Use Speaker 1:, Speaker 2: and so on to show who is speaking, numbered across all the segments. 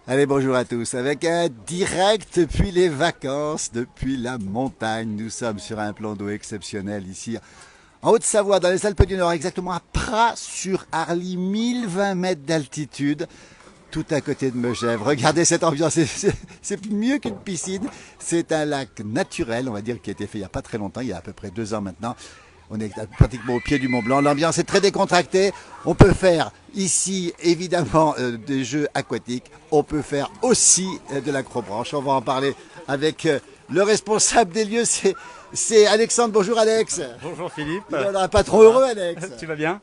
Speaker 1: Allez, bonjour à tous. Avec un direct depuis les vacances, depuis la montagne. Nous sommes sur un plan d'eau exceptionnel ici, en Haute-Savoie, dans les Alpes du Nord, exactement à Pras-sur-Arly, 1020 mètres d'altitude, tout à côté de Megève. Regardez cette ambiance, c'est mieux qu'une piscine. C'est un lac naturel, on va dire, qui a été fait il n'y a pas très longtemps, il y a à peu près 2 ans maintenant. On est pratiquement au pied du Mont Blanc. L'ambiance est très décontractée. On peut faire ici, évidemment, des jeux aquatiques. On peut faire aussi de l'acrobranche. On va en parler avec le responsable des lieux. C'est Alexandre. Bonjour Alex.
Speaker 2: Bonjour Philippe.
Speaker 1: On a un patron heureux, Alex.
Speaker 2: Tu vas bien?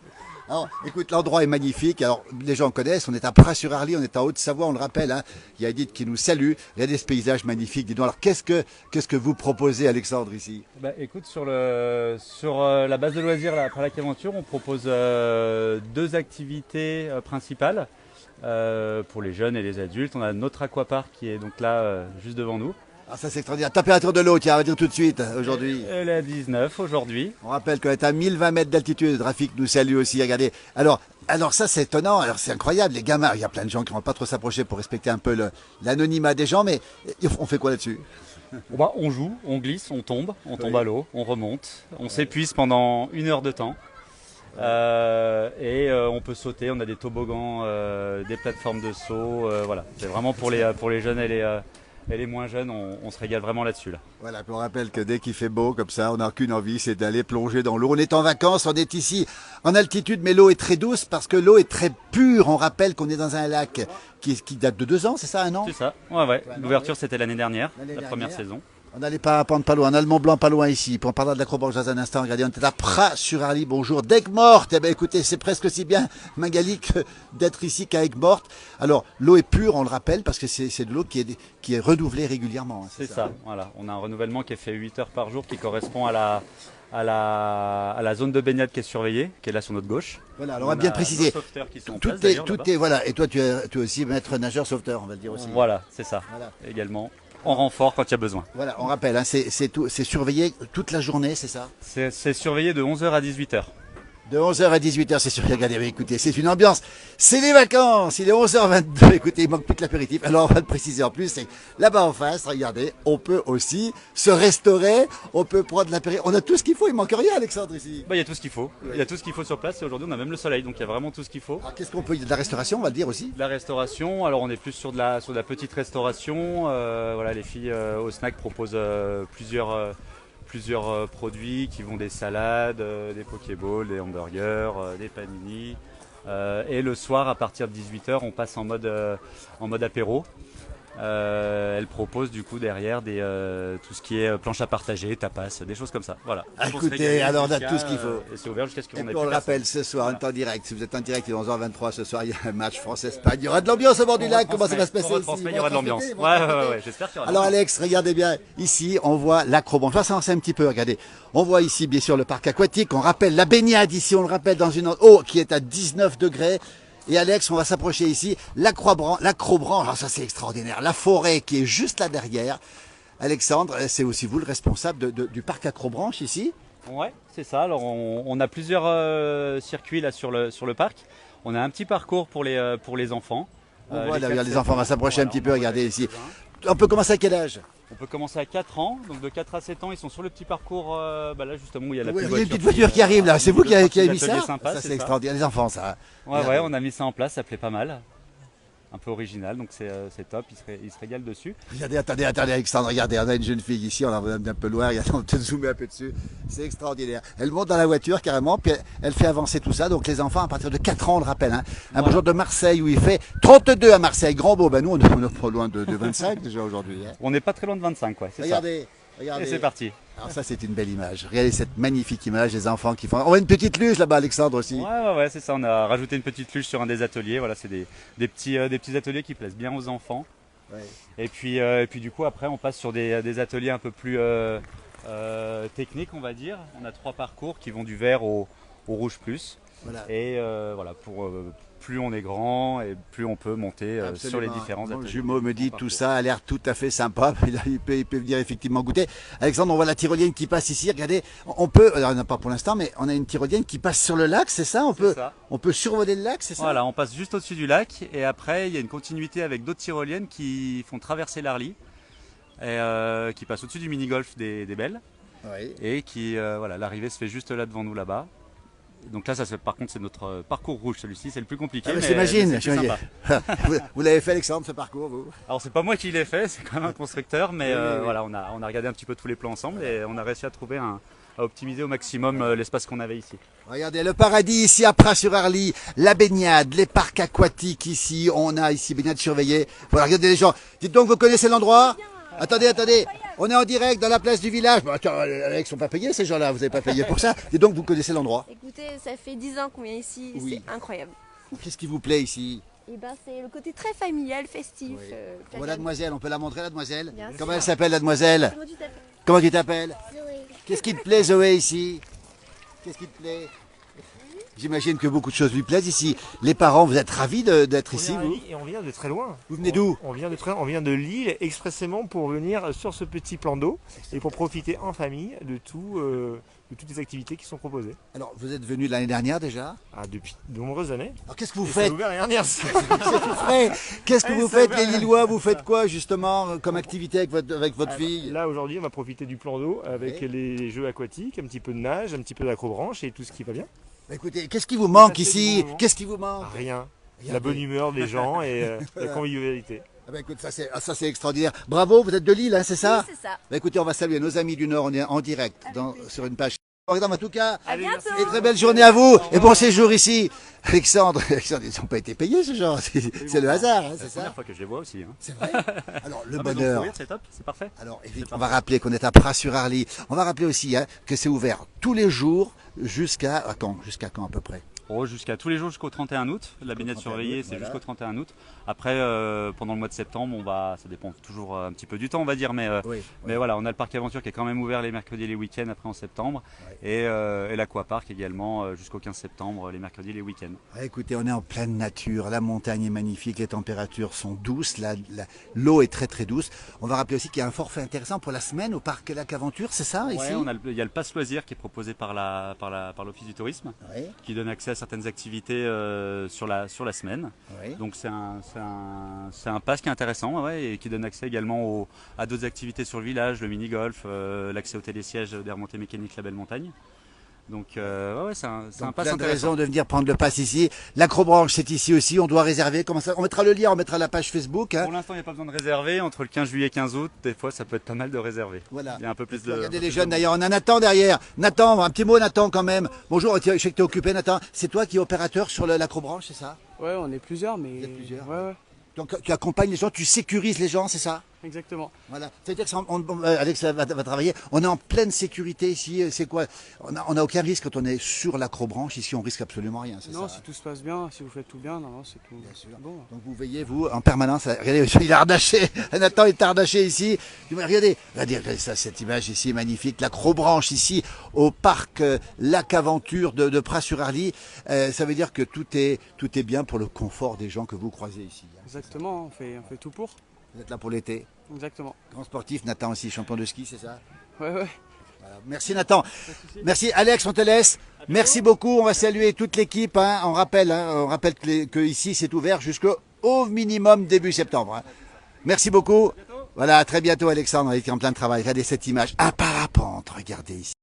Speaker 1: Alors, écoute, l'endroit est magnifique. Alors, les gens connaissent. On est à Pras-sur-Arly, on est en Haute-Savoie, on le rappelle. Hein. Il y a Edith qui nous salue. Regardez ce paysage magnifique. Dis donc, alors, qu'est-ce que vous proposez, Alexandre, ici?
Speaker 2: Écoute, sur la base de loisirs là, après Lac Aventure, on propose 2 activités principales pour les jeunes et les adultes. On a notre aquapark qui est donc là juste devant nous.
Speaker 1: Ah, ça c'est extraordinaire. Température de l'eau, tiens, on va dire tout de suite, aujourd'hui.
Speaker 2: Elle est à 19 aujourd'hui.
Speaker 1: On rappelle qu'on est à 1020 mètres d'altitude. Rafik nous salue aussi, regardez. Alors ça c'est étonnant, alors c'est incroyable. Les gamins, il y a plein de gens qui ne vont pas trop s'approcher pour respecter un peu l'anonymat des gens, mais on fait quoi là-dessus?
Speaker 2: On joue, on glisse, on tombe à l'eau, on remonte. On s'épuise pendant 1 heure de temps. On peut sauter, on a des toboggans, des plateformes de saut. Voilà, c'est vraiment pour les jeunes et les moins jeunes, on se régale vraiment là-dessus. Là.
Speaker 1: Voilà, on rappelle que dès qu'il fait beau comme ça, on n'a qu'une envie, c'est d'aller plonger dans l'eau. On est en vacances, on est ici en altitude, mais l'eau est très douce parce que l'eau est très pure. On rappelle qu'on est dans un lac qui date de 2 ans, c'est ça, un an?
Speaker 2: C'est ça, ouais. L'ouverture c'était l'année dernière, la première saison.
Speaker 1: On a les parapentes pas loin, on a le Mont Blanc pas loin ici. Puis on parlera de l'acrobranche dans un instant. Regardez, on est à Pras-sur-Arly. Bonjour, d'Aigues-Mortes. Eh bien, écoutez, c'est presque aussi bien, Magali, d'être ici qu'à Aigues-Mortes. Alors, l'eau est pure, on le rappelle, parce que c'est de l'eau qui est renouvelée régulièrement. Hein,
Speaker 2: c'est ça, voilà. On a un renouvellement qui est fait 8 heures par jour, qui correspond à la zone de baignade qui est surveillée, qui est là sur notre gauche.
Speaker 1: Voilà, alors on va bien préciser.
Speaker 2: Qui sont
Speaker 1: tout est, voilà. Et toi, tu es aussi maître nageur sauveteur, on va le dire aussi.
Speaker 2: Voilà, c'est ça, voilà. Également. En renfort quand il y a besoin.
Speaker 1: Voilà, on rappelle, hein, c'est surveillé toute la journée, c'est ça?
Speaker 2: C'est surveillé de 11h à 18h.
Speaker 1: De 11h à 18h, c'est sûr. Regardez, écoutez, c'est une ambiance. C'est les vacances. Il est 11h22. Écoutez, il manque plus que l'apéritif. Alors, on va le préciser en plus. C'est là-bas en face, regardez, on peut aussi se restaurer. On peut prendre l'apéritif. On a tout ce qu'il faut. Il manque rien, Alexandre, ici.
Speaker 2: Il y a tout ce qu'il faut. Il y a tout ce qu'il faut sur place. Et aujourd'hui, on a même le soleil. Donc, il y a vraiment tout ce qu'il faut.
Speaker 1: Alors, qu'est-ce qu'on peut. De la restauration, on va le dire aussi.
Speaker 2: De la restauration. Alors, on est plus sur de la petite restauration. Voilà, les filles au snack proposent plusieurs produits qui vont des salades, des pokéballs, des hamburgers, des panini. Et le soir, à partir de 18h, on passe en mode apéro. Elle propose du coup derrière tout ce qui est planche à partager, tapas, des choses comme ça. Voilà.
Speaker 1: Écoutez, alors on a tout ce qu'il faut.
Speaker 2: Et c'est ouvert jusqu'à ce qu'on ait plus
Speaker 1: on le rappelle, ce soir, on est en direct. Si vous êtes en direct, il est 11h23 ce soir, il y a un match France-Espagne. Il y aura de l'ambiance au bord du lac. Comment ça va se passer ici?
Speaker 2: Il y aura de l'ambiance. Ouais, j'espère qu'il y aura.
Speaker 1: Alors Alex, regardez bien. Ici, on voit l'acrobranche. On va s'avancer un petit peu, regardez. On voit ici, bien sûr, le parc aquatique. On rappelle la baignade ici, on le rappelle, dans une eau qui est à 19 degrés. Et Alex, on va s'approcher ici. L'acrobranche, alors ça c'est extraordinaire. La forêt qui est juste là derrière. Alexandre, c'est aussi vous le responsable du parc acrobranche ici?
Speaker 2: Ouais, c'est ça. Alors on a plusieurs circuits là sur le parc. On a un petit parcours pour les enfants.
Speaker 1: On voit derrière les enfants, on va s'approcher un petit peu, regardez ici. On peut commencer à quel âge?
Speaker 2: On peut commencer à 4 ans, donc de 4 à 7 ans, ils sont sur le petit parcours, là justement où il y a la
Speaker 1: petite voiture. Il y a une petite voiture qui arrive là, c'est vous qui avez mis ça?
Speaker 2: Sympa,
Speaker 1: ça c'est extraordinaire, les enfants ça.
Speaker 2: Ouais, on a mis ça en place, ça plaît pas mal. Un peu original, donc c'est top, ils se régalent dessus.
Speaker 1: Regardez, attendez Alexandre, regardez, on a une jeune fille ici, on la voit un peu loin, on va peut-être zoomer un peu dessus, c'est extraordinaire. Elle monte dans la voiture carrément, puis elle fait avancer tout ça, donc les enfants à partir de 4 ans, on le rappelle, hein. Un beau jour de Marseille où il fait 32 à Marseille, grand beau, nous on est pas loin de 25 déjà aujourd'hui. Hein.
Speaker 2: On n'est pas très loin de 25, ouais, c'est ça.
Speaker 1: Regardez.
Speaker 2: Et c'est parti.
Speaker 1: Alors ça c'est une belle image. Regardez cette magnifique image des enfants qui font. On voit une petite luge là-bas, Alexandre aussi.
Speaker 2: Ouais, c'est ça. On a rajouté une petite luge sur un des ateliers. Voilà, c'est des petits ateliers qui plaisent bien aux enfants. Ouais. Et puis du coup après on passe sur des ateliers un peu plus techniques, on va dire. On a 3 parcours qui vont du vert au rouge plus.
Speaker 1: Voilà.
Speaker 2: Et voilà, plus on est grand et plus on peut monter sur les différents
Speaker 1: Mon
Speaker 2: ateliers.
Speaker 1: jumeau me dit tout
Speaker 2: parcours.
Speaker 1: ça a l'air tout à fait sympa. Il peut venir effectivement goûter. Alexandre, on voit la tyrolienne qui passe ici. Regardez, on peut, alors on n'a pas pour l'instant, mais on a une tyrolienne qui passe sur le lac, c'est ça?
Speaker 2: Ça.
Speaker 1: On peut survoler le lac, c'est ça?
Speaker 2: Voilà, on passe juste au-dessus du lac et après il y a une continuité avec d'autres tyroliennes qui font traverser l'Arly et qui passent au-dessus du mini-golf des Belles
Speaker 1: Oui.
Speaker 2: et qui, voilà, l'arrivée se fait juste là devant nous là-bas. Donc là, par contre, c'est notre parcours rouge. Celui-ci, c'est le plus compliqué.
Speaker 1: Ah,
Speaker 2: mais
Speaker 1: j'imagine.
Speaker 2: c'est plus sympa.
Speaker 1: Vous l'avez fait, Alexandre, ce parcours, vous?
Speaker 2: Alors, c'est pas moi qui l'ai fait, c'est quand même un constructeur, mais
Speaker 1: Oui.
Speaker 2: voilà, on a regardé un petit peu tous les plans ensemble et on a réussi à trouver à optimiser au maximum l'espace qu'on avait ici.
Speaker 1: Regardez, le paradis ici à Pras-sur-Arly, la baignade, les parcs aquatiques ici. On a ici baignade surveillée. Voilà, regardez les gens. Dites donc, vous connaissez l'endroit? Attendez. On est en direct dans la place du village. Bon, attends, Alex, ils sont pas payés ces gens-là. Vous n'avez pas payé pour ça. Dites donc, vous connaissez l'endroit?
Speaker 3: Écoutez, ça fait 10 ans qu'on vient ici,
Speaker 1: Oui.
Speaker 3: c'est incroyable.
Speaker 1: Qu'est-ce qui vous plaît ici?
Speaker 3: Et ben c'est le côté très familial, festif.
Speaker 1: Oui.
Speaker 3: plage
Speaker 1: Voilà, demoiselle, on peut la montrer, la demoiselle?
Speaker 3: Bien sûr.
Speaker 1: Comment elle s'appelle, la demoiselle?
Speaker 3: Comment tu t'appelles?
Speaker 1: Comment tu t'appelles?
Speaker 3: Zoé.
Speaker 1: Qu'est-ce qui te plaît, Zoé, ici? Qu'est-ce qui te plaît? J'imagine que beaucoup de choses lui plaisent ici. Les parents, vous êtes ravis d'être ici, vous?
Speaker 4: Et on vient de très loin.
Speaker 1: Vous venez d'où?
Speaker 4: On vient de Lille expressément pour venir sur ce petit plan d'eau et pour profiter en famille de toutes les activités qui sont proposées.
Speaker 1: Alors, vous êtes venu l'année dernière déjà?
Speaker 4: Depuis de nombreuses années.
Speaker 1: Alors, qu'est-ce que vous
Speaker 4: Et ça a
Speaker 1: faites?
Speaker 4: ouvert l'année dernière.
Speaker 1: Qu'est-ce que
Speaker 4: Ouais,
Speaker 1: vous
Speaker 4: ça
Speaker 1: faites,
Speaker 4: va.
Speaker 1: les Lillois? Vous faites quoi, justement, comme activité avec votre fille?
Speaker 4: Là aujourd'hui, on va profiter du plan d'eau avec
Speaker 1: Oui.
Speaker 4: les jeux aquatiques, un petit peu de nage, un petit peu d'acrobranche et tout ce qui va bien.
Speaker 1: Écoutez, qu'est-ce qui vous manque
Speaker 4: Passer du
Speaker 1: ici?
Speaker 4: bon moment.
Speaker 1: Qu'est-ce qui vous manque?
Speaker 4: Rien.
Speaker 1: Regardez.
Speaker 4: La bonne humeur des gens et
Speaker 1: Voilà.
Speaker 4: la convivialité.
Speaker 1: Ah ben, écoute, ça c'est extraordinaire. Bravo, vous êtes de Lille, hein, c'est ça?
Speaker 3: Oui, c'est ça.
Speaker 1: Bah, écoutez, on va saluer nos amis du Nord, on est en direct sur une page. En tout cas,
Speaker 3: À bientôt.
Speaker 1: et très belle journée à vous et bon séjour ici. Alexandre, ils n'ont pas été payés ce genre, c'est le hasard, hein,
Speaker 2: C'est
Speaker 1: c'est
Speaker 2: la première
Speaker 1: ça?
Speaker 2: fois que je les vois aussi. Hein.
Speaker 1: C'est vrai. Alors, le
Speaker 2: Ah, mais donc,
Speaker 1: bonheur.
Speaker 2: oui, c'est top, c'est parfait.
Speaker 1: Alors, on va rappeler qu'on est à Pras-sur-Arly. On va rappeler aussi que c'est ouvert tous les jours jusqu'à quand? Jusqu'à quand à peu près?
Speaker 2: Jusqu'à tous les jours jusqu'au 31 août. La baignade
Speaker 1: 31
Speaker 2: surveillée,
Speaker 1: août,
Speaker 2: c'est
Speaker 1: voilà.
Speaker 2: jusqu'au 31 août. Après, pendant le mois de septembre, ça dépend toujours un petit peu du temps, on va dire,
Speaker 1: Oui.
Speaker 2: mais voilà, on a le parc aventure qui est quand même ouvert les mercredis et les week-ends après en septembre, et l'aquapark également jusqu'au 15 septembre, les mercredis et les week-ends.
Speaker 1: Ah, écoutez, on est en pleine nature, la montagne est magnifique, les températures sont douces, l'eau est très très douce. On va rappeler aussi qu'il y a un forfait intéressant pour la semaine au parc Lac Aventure, c'est ça
Speaker 2: Ouais,
Speaker 1: ici?
Speaker 2: il y a le pass loisir qui est proposé par l'Office du tourisme,
Speaker 1: Oui,
Speaker 2: qui donne accès à certaines activités sur la semaine.
Speaker 1: oui.
Speaker 2: Donc c'est un pass qui est intéressant, ouais, et qui donne accès également à d'autres activités sur le village, le mini-golf, l'accès au télésiège des remontées mécaniques La Belle Montagne. Donc ouais, c'est un
Speaker 1: Donc,
Speaker 2: pass
Speaker 1: plein de
Speaker 2: intéressant.
Speaker 1: raisons de venir prendre le pass ici. L'acrobranche, c'est ici aussi, on doit réserver. Comment ça? On mettra le lien, on mettra la page Facebook. Hein.
Speaker 2: Pour l'instant, il n'y a pas besoin de réserver. Entre le 15 juillet et 15 août, des fois, ça peut être pas mal de réserver.
Speaker 1: Voilà.
Speaker 2: Il y a un peu plus de...
Speaker 1: Regardez
Speaker 2: un peu
Speaker 1: les
Speaker 2: plus
Speaker 1: jeunes
Speaker 2: de-
Speaker 1: d'ailleurs, on a Nathan derrière. Nathan, un petit mot Nathan quand même. Bonjour, je sais que tu es occupé Nathan. C'est toi qui es opérateur sur l'acrobranche, c'est ça?
Speaker 5: Ouais, on est plusieurs, mais.
Speaker 1: Vous êtes plusieurs.
Speaker 5: Ouais,
Speaker 1: Donc tu accompagnes les gens, tu sécurises les gens, c'est ça?
Speaker 5: exactement.
Speaker 1: Voilà. C'est-à-dire que Alex va travailler. On est en pleine sécurité ici. C'est quoi? On a aucun risque quand on est sur l'acrobranche. Ici, on risque absolument rien. C'est
Speaker 5: Non,
Speaker 1: ça,
Speaker 5: si
Speaker 1: hein.
Speaker 5: tout se passe bien, si vous faites tout bien, non, c'est tout.
Speaker 1: Bien sûr.
Speaker 5: Bon.
Speaker 1: Donc vous veillez, vous, en permanence. Regardez, il a hardaché. Nathan est hardaché ici. Regardez ça, cette image ici est magnifique. L'acrobranche ici au parc Lac Aventure de Pras-sur-Arly. Ça veut dire que tout est bien pour le confort des gens que vous croisez ici. Hein.
Speaker 5: Exactement, on fait tout pour.
Speaker 1: Vous êtes là pour l'été.
Speaker 5: Exactement.
Speaker 1: Grand sportif, Nathan aussi, champion de ski, c'est ça?
Speaker 5: Ouais.
Speaker 1: Voilà. Merci Nathan. Merci Alex, on te laisse. Merci beaucoup. On va saluer toute l'équipe. Hein. On rappelle que ici c'est ouvert jusqu'au minimum début septembre. Hein. Merci beaucoup. Voilà, à très bientôt Alexandre. Il est en plein travail. Regardez cette image. Un parapente. Regardez ici.